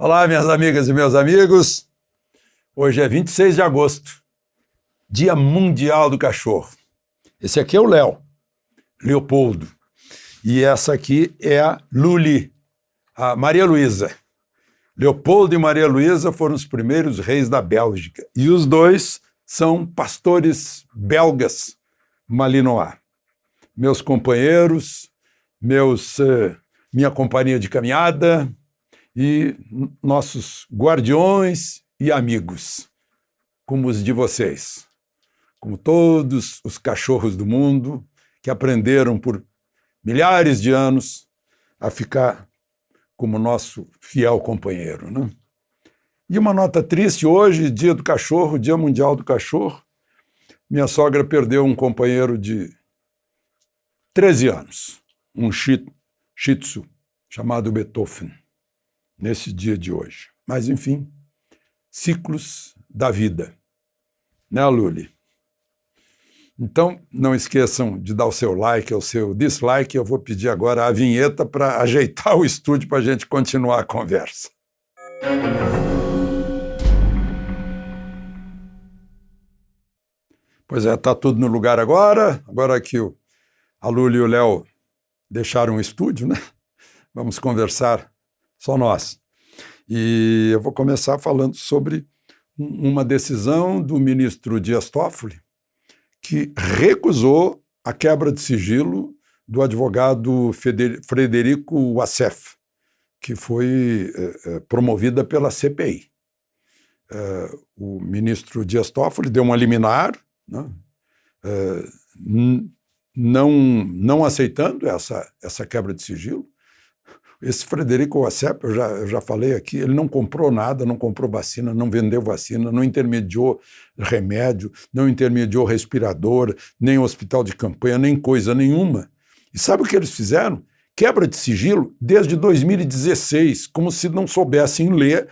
Olá, minhas amigas e meus amigos. Hoje é 26 de agosto, Dia Mundial do Cachorro. Esse aqui é o Léo, Leopoldo. E essa aqui é a Luli, a Maria Luísa. Leopoldo e Maria Luísa foram os primeiros reis da Bélgica. E os dois são pastores belgas malinois. Meus companheiros, minha companhia de caminhada e nossos guardiões e amigos, como os de vocês, como todos os cachorros do mundo que aprenderam por milhares de anos a ficar como nosso fiel companheiro, né? E uma nota triste, hoje, Dia do Cachorro, Dia Mundial do Cachorro, minha sogra perdeu um companheiro de 13 anos, um Shih Tzu, chamado Beethoven, nesse dia de hoje. Mas, enfim, ciclos da vida, né, Luli? Então, não esqueçam de dar o seu like, o seu dislike. Eu vou pedir agora a vinheta para ajeitar o estúdio para a gente continuar a conversa. Pois é, está tudo no lugar agora. Agora que a Luli e o Léo deixaram o estúdio, né? Vamos conversar só nós. E eu vou começar falando sobre uma decisão do ministro Dias Toffoli, que recusou a quebra de sigilo do advogado Frederico Wassef, que foi promovida pela CPI. O ministro Dias Toffoli deu uma liminar, né, não aceitando essa quebra de sigilo. Esse Frederico Wassef, eu já falei aqui, ele não comprou nada, não comprou vacina, não vendeu vacina, não intermediou remédio, não intermediou respirador, nem hospital de campanha, nem coisa nenhuma. E sabe o que eles fizeram? Quebra de sigilo desde 2016, como se não soubessem ler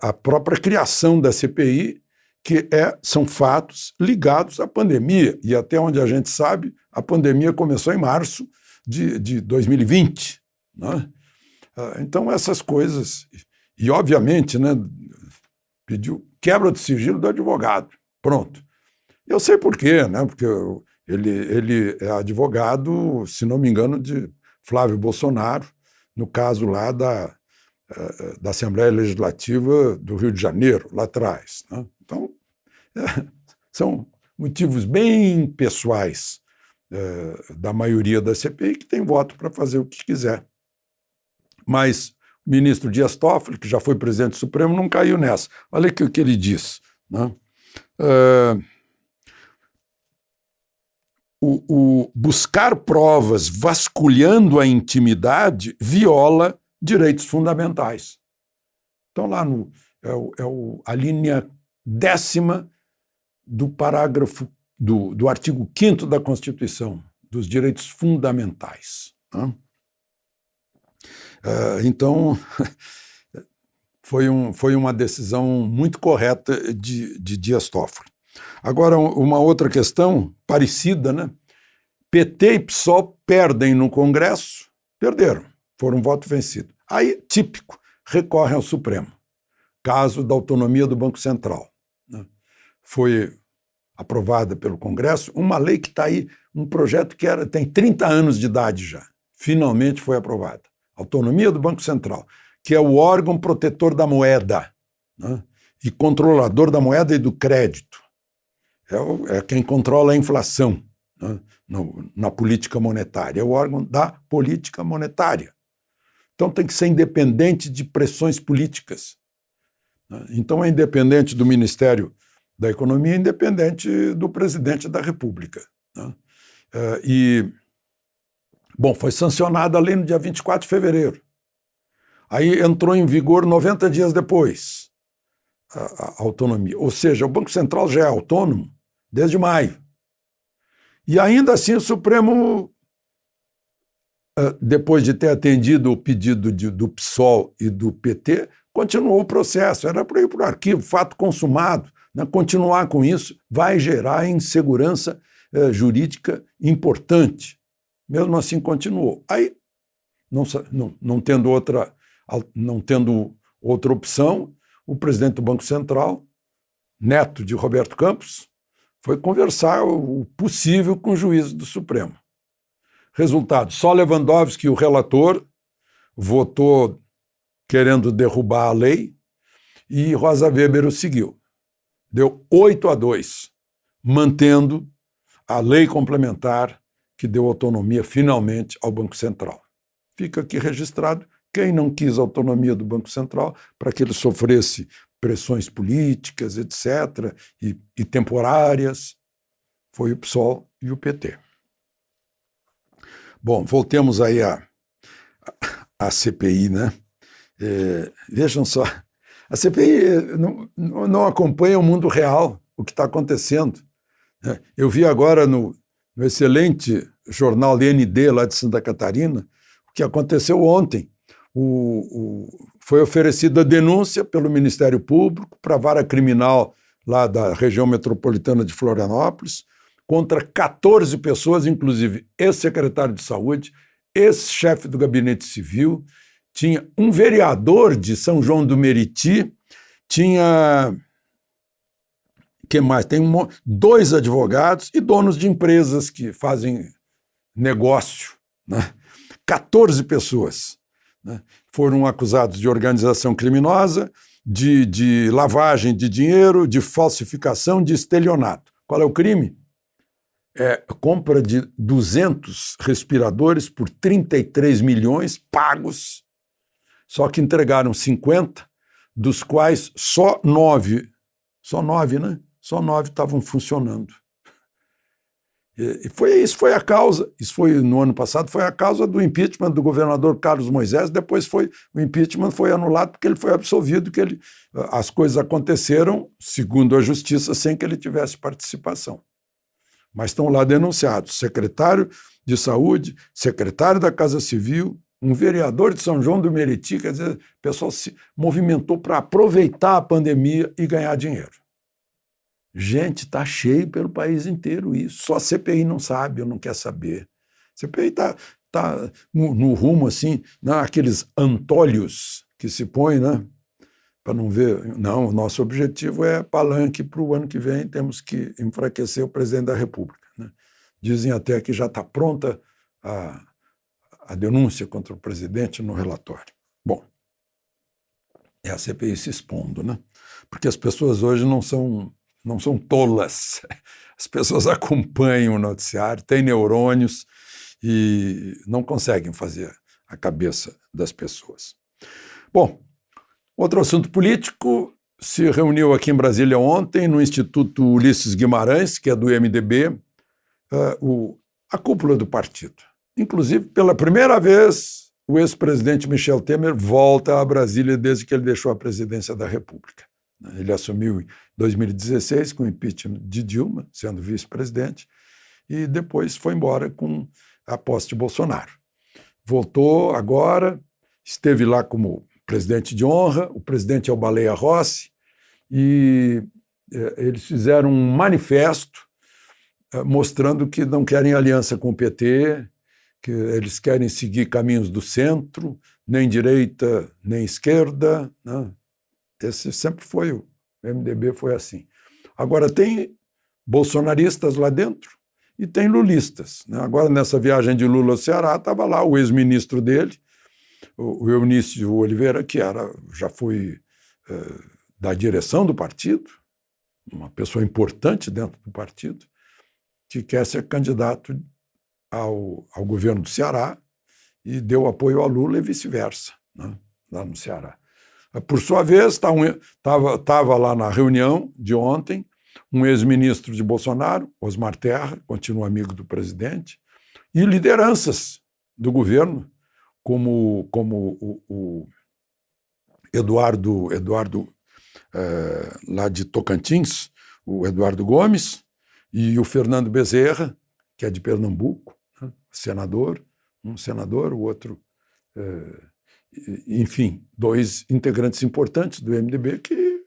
a própria criação da CPI, que são fatos ligados à pandemia. E até onde a gente sabe, a pandemia começou em março de 2020, né? Então, essas coisas. E, obviamente, né, pediu quebra de sigilo do advogado. Pronto. Eu sei por quê, né? Porque ele é advogado, se não me engano, de Flávio Bolsonaro, no caso lá da Assembleia Legislativa do Rio de Janeiro, lá atrás, né? Então, são motivos bem pessoais da maioria da CPI, que tem voto para fazer o que quiser. Mas o ministro Dias Toffoli, que já foi presidente do Supremo, não caiu nessa. Olha o que ele diz, né? O buscar provas vasculhando a intimidade viola direitos fundamentais. Então, lá a linha 10ª do parágrafo do artigo 5º da Constituição, dos direitos fundamentais, né? Então, foi uma decisão muito correta de Dias Toffoli. Agora, uma outra questão parecida, né? PT e PSOL perdem no Congresso, perderam, foram voto vencido. Aí, típico, recorre ao Supremo. Caso da autonomia do Banco Central, né? Foi aprovada pelo Congresso, uma lei que está aí, um projeto que tem 30 anos de idade já, finalmente foi aprovada. Autonomia do Banco Central, que é o órgão protetor da moeda, né, e controlador da moeda e do crédito. É quem controla a inflação, né, na política monetária, é o órgão da política monetária. Então tem que ser independente de pressões políticas, né? Então é independente do Ministério da Economia, independente do presidente da República, né? Bom, foi sancionada a lei no dia 24 de fevereiro. Aí entrou em vigor 90 dias depois a autonomia. Ou seja, o Banco Central já é autônomo desde maio. E ainda assim o Supremo, depois de ter atendido o pedido do PSOL e do PT, continuou o processo. Era para ir para o arquivo, fato consumado. Continuar com isso vai gerar insegurança jurídica importante. Mesmo assim, continuou. Aí, não tendo outra não tendo outra opção, o presidente do Banco Central, neto de Roberto Campos, foi conversar o possível com o juiz do Supremo. Resultado, só Lewandowski, o relator, votou querendo derrubar a lei e Rosa Weber o seguiu. Deu 8-2, mantendo a lei complementar que deu autonomia finalmente ao Banco Central. Fica aqui registrado quem não quis a autonomia do Banco Central para que ele sofresse pressões políticas, etc., e temporárias, foi o PSOL e o PT. Bom, voltemos aí à CPI, né? Vejam só, a CPI não acompanha o mundo real, o que está acontecendo. Eu vi agora no excelente jornal ND lá de Santa Catarina o que aconteceu ontem. Foi oferecida a denúncia pelo Ministério Público para a vara criminal lá da região metropolitana de Florianópolis contra 14 pessoas, inclusive ex-secretário de Saúde, ex-chefe do Gabinete Civil, tinha um vereador de São João do Meriti, tinha... que mais? Tem 2 advogados e donos de empresas que fazem negócio, né? 14 pessoas, né? Foram acusados de organização criminosa, de lavagem de dinheiro, de falsificação, de estelionato. Qual é o crime? Compra de 200 respiradores por 33 milhões pagos, só que entregaram 50, dos quais só 9, né? Só 9 estavam funcionando. Isso foi a causa, isso foi no ano passado, foi a causa do impeachment do governador Carlos Moisés, depois o impeachment foi anulado porque ele foi absolvido, as coisas aconteceram, segundo a justiça, sem que ele tivesse participação. Mas estão lá denunciados, secretário de Saúde, secretário da Casa Civil, um vereador de São João do Meriti, quer dizer, o pessoal se movimentou para aproveitar a pandemia e ganhar dinheiro. Gente, está cheio pelo país inteiro isso. Só a CPI não sabe ou não quer saber. A CPI está no rumo, assim, aqueles antolhos que se põe, né? Para não ver. Não, o nosso objetivo é palanque para o ano que vem, temos que enfraquecer o presidente da República, né? Dizem até que já está pronta a denúncia contra o presidente no relatório. Bom, é a CPI se expondo, né? Porque as pessoas hoje não são tolas. As pessoas acompanham o noticiário, têm neurônios e não conseguem fazer a cabeça das pessoas. Bom, outro assunto político se reuniu aqui em Brasília ontem, no Instituto Ulisses Guimarães, que é do MDB, a cúpula do partido. Inclusive, pela primeira vez, o ex-presidente Michel Temer volta a Brasília desde que ele deixou a presidência da República. Ele assumiu em 2016 com o impeachment de Dilma, sendo vice-presidente, e depois foi embora com a posse de Bolsonaro. Voltou agora, esteve lá como presidente de honra, o presidente é o Baleia Rossi, e eles fizeram um manifesto mostrando que não querem aliança com o PT, que eles querem seguir caminhos do centro, nem direita, nem esquerda, né? Esse sempre foi o MDB, foi assim. Agora tem bolsonaristas lá dentro e tem lulistas, né? Agora, nessa viagem de Lula ao Ceará, estava lá o ex-ministro dele, o Eunício Oliveira, que já foi da direção do partido, uma pessoa importante dentro do partido, que quer ser candidato ao governo do Ceará e deu apoio a Lula e vice-versa, né? Lá no Ceará. Por sua vez, estava lá na reunião de ontem um ex-ministro de Bolsonaro, Osmar Terra, continua amigo do presidente, e lideranças do governo, como o Eduardo lá de Tocantins, o Eduardo Gomes, e o Fernando Bezerra, que é de Pernambuco, né? Senador, um senador, o outro... enfim, 2 integrantes importantes do MDB que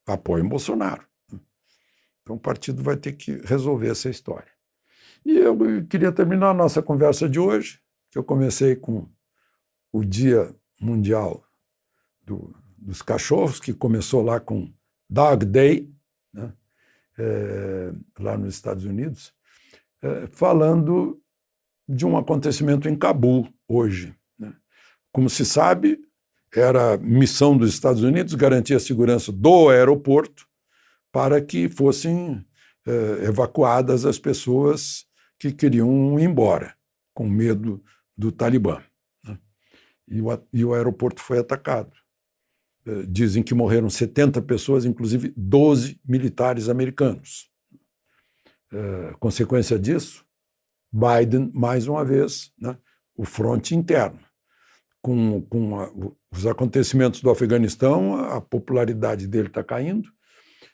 apoiam Bolsonaro. Então o partido vai ter que resolver essa história. E eu queria terminar a nossa conversa de hoje, que eu comecei com o Dia Mundial dos cachorros, que começou lá com Dog Day, né? Lá nos Estados Unidos, falando de um acontecimento em Cabul hoje, né? Como se sabe, era missão dos Estados Unidos garantir a segurança do aeroporto para que fossem evacuadas as pessoas que queriam ir embora, com medo do Talibã, né? E o aeroporto foi atacado. Dizem que morreram 70 pessoas, inclusive 12 militares americanos. Consequência disso, Biden, mais uma vez, né, o fronte interno. Com os acontecimentos do Afeganistão, a popularidade dele está caindo,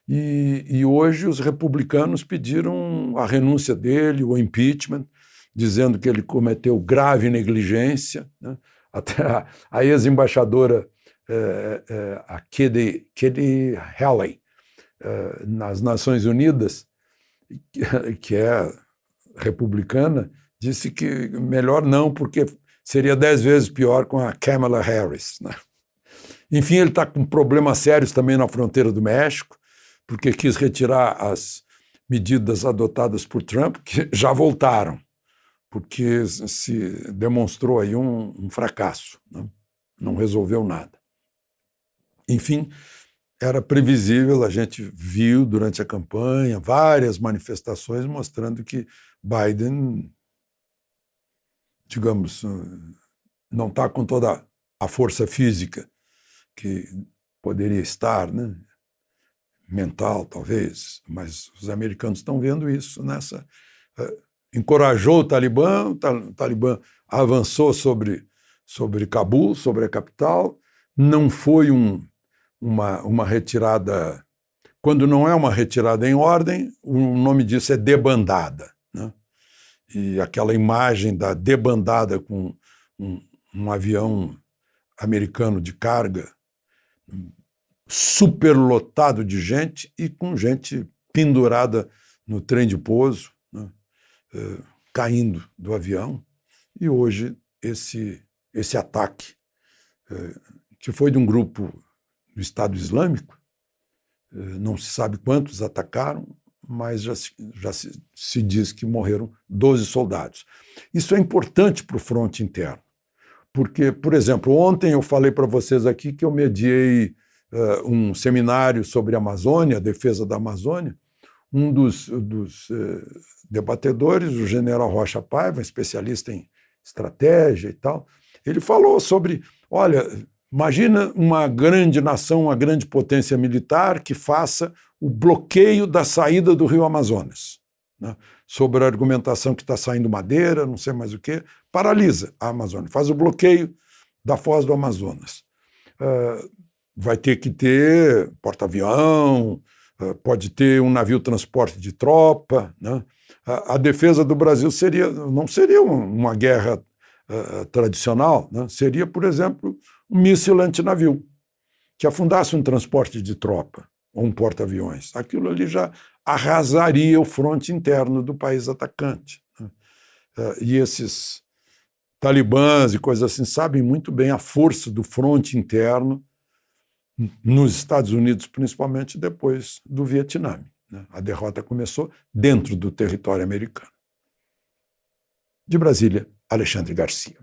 e hoje os republicanos pediram a renúncia dele, o impeachment, dizendo que ele cometeu grave negligência, né? Até a ex-embaixadora a Katie Haley, nas Nações Unidas, que é republicana, disse que melhor não, porque seria 10 vezes pior com a Kamala Harris, né? Enfim, ele está com problemas sérios também na fronteira do México, porque quis retirar as medidas adotadas por Trump, que já voltaram, porque se demonstrou aí um fracasso, né? Não resolveu nada. Enfim, era previsível, a gente viu durante a campanha várias manifestações mostrando que Biden, digamos, não está com toda a força física que poderia estar, né? Mental, talvez, mas os americanos estão vendo isso nessa... encorajou o Talibã avançou sobre Cabul, sobre a capital, não foi uma retirada... Quando não é uma retirada em ordem, o nome disso é debandada, né? E aquela imagem da debandada com um avião americano de carga superlotado de gente e com gente pendurada no trem de pouso, né? Caindo do avião. E hoje esse ataque, que foi de um grupo do Estado Islâmico, não se sabe quantos atacaram, mas já se diz que morreram 12 soldados. Isso é importante para o fronte interno, porque, por exemplo, ontem eu falei para vocês aqui que eu mediei um seminário sobre a Amazônia, a defesa da Amazônia. Um dos debatedores, o general Rocha Paiva, especialista em estratégia e tal, ele falou sobre, olha, imagina uma grande nação, uma grande potência militar que faça o bloqueio da saída do rio Amazonas, né? Sobre a argumentação que está saindo madeira, não sei mais o quê, paralisa a Amazônia, faz o bloqueio da foz do Amazonas. Vai ter que ter porta-avião, pode ter um navio transporte de tropa, né? A defesa do Brasil não seria uma guerra tradicional, né? Seria, por exemplo, um míssil antinavio, que afundasse um transporte de tropa ou um porta-aviões. Aquilo ali já arrasaria o fronte interno do país atacante, né? E esses talibãs e coisas assim sabem muito bem a força do fronte interno nos Estados Unidos, principalmente depois do Vietnã, né? A derrota começou dentro do território americano. De Brasília, Alexandre Garcia.